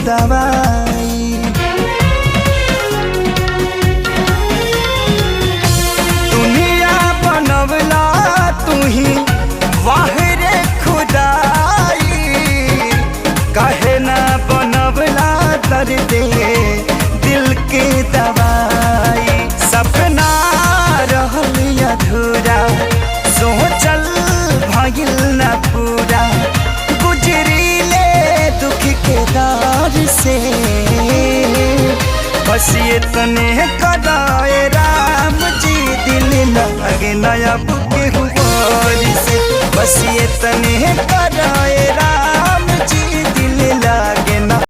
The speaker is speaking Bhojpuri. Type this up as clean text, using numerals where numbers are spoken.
दवाई। दुनिया बनवला तू ही वाह रे खुदाई, काहे ना बनवला दर्द दिल के दवाई। सपना रहल अधूरा सोचल भइल न पूरा, गुजरीले दुख के दौर से बस ये तने कदाए राम जी, दिल लगे नया बुके हुआ से। बस ये तने कदाए राम जी, दिल लगे